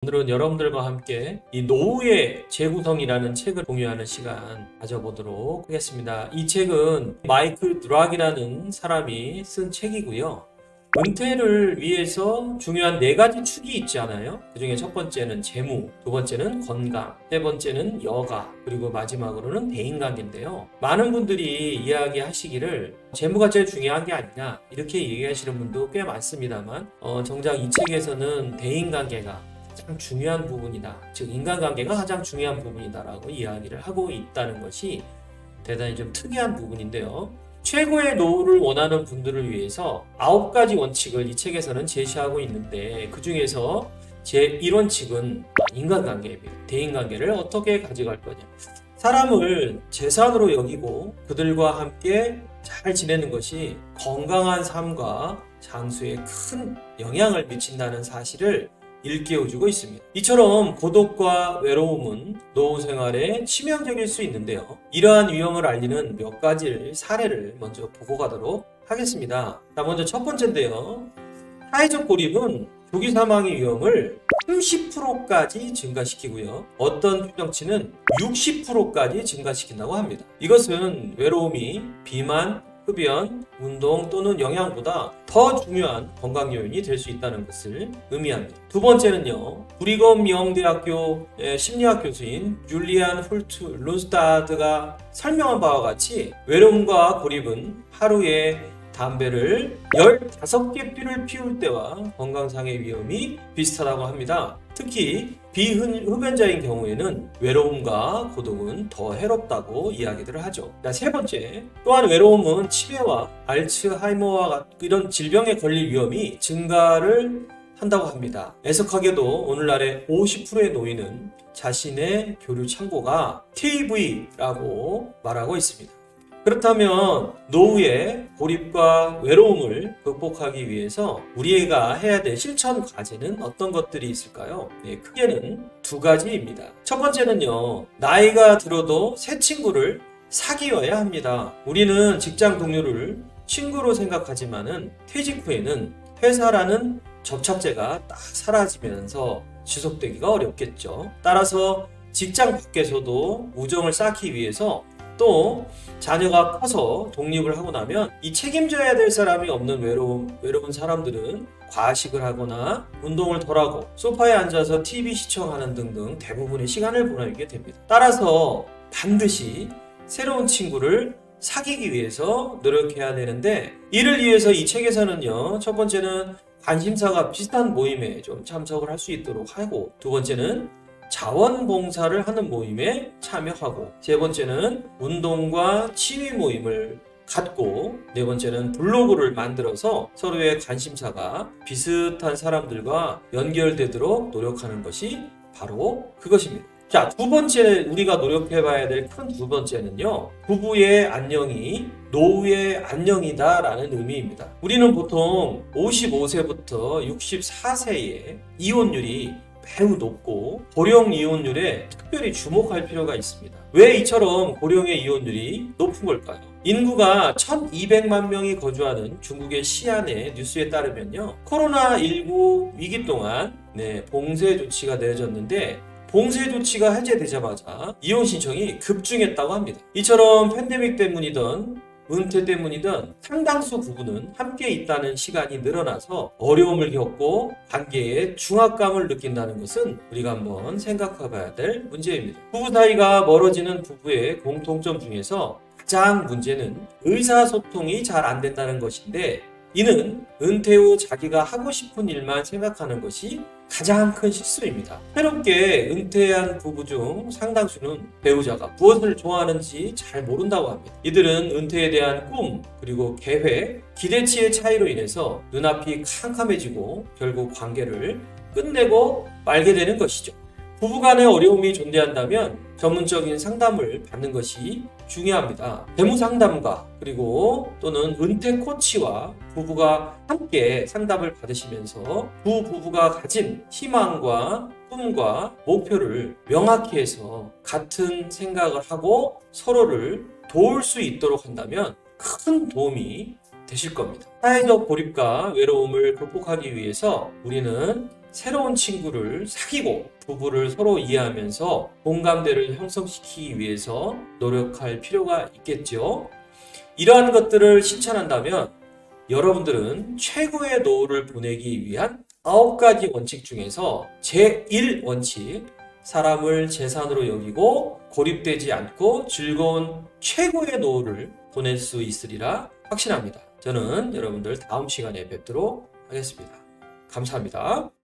오늘은 여러분들과 함께 이 노후의 재구성이라는 책을 공유하는 시간 가져보도록 하겠습니다. 이 책은 마이클 드락이라는 사람이 쓴 책이고요. 은퇴를 위해서 중요한 4가지 축이 있잖아요. 그 중에 첫 번째는 재무, 두 번째는 건강, 세 번째는 여가, 그리고 마지막으로는 대인관계인데요. 많은 분들이 이야기하시기를 재무가 제일 중요한 게 아니냐 이렇게 얘기하시는 분도 꽤 많습니다만 정작 이 책에서는 대인관계가 가장 중요한 부분이다. 즉 인간관계가 가장 중요한 부분이다라고 이야기를 하고 있다는 것이 대단히 좀 특이한 부분인데요. 최고의 노후를 원하는 분들을 위해서 9가지 원칙을 이 책에서는 제시하고 있는데 그 중에서 제1원칙은 인간관계입니다. 대인관계를 어떻게 가져갈 거냐. 사람을 재산으로 여기고 그들과 함께 잘 지내는 것이 건강한 삶과 장수에 큰 영향을 미친다는 사실을 일깨워주고 있습니다. 이처럼 고독과 외로움은 노후 생활에 치명적일 수 있는데요. 이러한 위험을 알리는 몇 가지 사례를 먼저 보고 가도록 하겠습니다. 자, 먼저 첫 번째인데요. 사회적 고립은 조기 사망의 위험을 30%까지 증가시키고요. 어떤 추정치는 60%까지 증가시킨다고 합니다. 이것은 외로움이 비만, 흡연, 운동 또는 영양보다 더 중요한 건강 요인이 될 수 있다는 것을 의미합니다. 두 번째는요. 브리검 영대학교 심리학 교수인 줄리안 훌트 룬스타드가 설명한 바와 같이 외로움과 고립은 하루에 담배를 15개 피를 피울 때와 건강상의 위험이 비슷하다고 합니다. 특히 비흡연자인 경우에는 외로움과 고독은 더 해롭다고 이야기들을 하죠. 자, 세 번째, 또한 외로움은 치매와 알츠하이머와 이런 질병에 걸릴 위험이 증가를 한다고 합니다. 애석하게도 오늘날의 50%의 노인은 자신의 교류 창고가 TV라고 말하고 있습니다. 그렇다면 노후의 고립과 외로움을 극복하기 위해서 우리가 해야 될 실천 과제는 어떤 것들이 있을까요? 네, 크게는 2가지입니다. 첫 번째는요. 나이가 들어도 새 친구를 사귀어야 합니다. 우리는 직장 동료를 친구로 생각하지만은 퇴직 후에는 회사라는 접착제가 딱 사라지면서 지속되기가 어렵겠죠. 따라서 직장 밖에서도 우정을 쌓기 위해서 또 자녀가 커서 독립을 하고 나면 이 책임져야 될 사람이 없는 외로운 사람들은 과식을 하거나 운동을 덜하고 소파에 앉아서 TV 시청하는 등등 대부분의 시간을 보내게 됩니다. 따라서 반드시 새로운 친구를 사귀기 위해서 노력해야 되는데 이를 위해서 이 책에서는요. 첫 번째는 관심사가 비슷한 모임에 좀 참석을 할 수 있도록 하고 두 번째는 자원봉사를 하는 모임에 참여하고 세 번째는 운동과 취미 모임을 갖고 네 번째는 블로그를 만들어서 서로의 관심사가 비슷한 사람들과 연결되도록 노력하는 것이 바로 그것입니다. 자, 두 번째 우리가 노력해봐야 될 큰 두 번째는요. 부부의 안녕이 노후의 안녕이다 라는 의미입니다. 우리는 보통 55세부터 64세의 이혼율이 매우 높고 고령 이혼율에 특별히 주목할 필요가 있습니다. 왜 이처럼 고령의 이혼율이 높은 걸까요? 인구가 1200만 명이 거주하는 중국의 시안의 뉴스에 따르면요. 코로나19 위기 동안 봉쇄 조치가 내려졌는데 봉쇄 조치가 해제되자마자 이혼 신청이 급증했다고 합니다. 이처럼 팬데믹 때문이든 은퇴 때문이든 상당수 부부는 함께 있다는 시간이 늘어나서 어려움을 겪고 관계에 중압감을 느낀다는 것은 우리가 한번 생각해 봐야 될 문제입니다. 부부 사이가 멀어지는 부부의 공통점 중에서 가장 문제는 의사소통이 잘 안 된다는 것인데 이는 은퇴 후 자기가 하고 싶은 일만 생각하는 것이 가장 큰 실수입니다. 새롭게 은퇴한 부부 중 상당수는 배우자가 무엇을 좋아하는지 잘 모른다고 합니다. 이들은 은퇴에 대한 꿈, 그리고 계획, 기대치의 차이로 인해서 눈앞이 캄캄해지고 결국 관계를 끝내고 말게 되는 것이죠. 부부간의 어려움이 존재한다면 전문적인 상담을 받는 것이 중요합니다. 재무 상담가 그리고 또는 은퇴 코치와 부부가 함께 상담을 받으시면서 두 부부가 가진 희망과 꿈과 목표를 명확히 해서 같은 생각을 하고 서로를 도울 수 있도록 한다면 큰 도움이 되실 겁니다. 사회적 고립과 외로움을 극복하기 위해서 우리는 새로운 친구를 사귀고 부부를 서로 이해하면서 공감대를 형성시키기 위해서 노력할 필요가 있겠죠. 이러한 것들을 실천한다면 여러분들은 최고의 노후를 보내기 위한 9가지 원칙 중에서 제1원칙, 사람을 재산으로 여기고 고립되지 않고 즐거운 최고의 노후를 보낼 수 있으리라 확신합니다. 저는 여러분들 다음 시간에 뵙도록 하겠습니다. 감사합니다.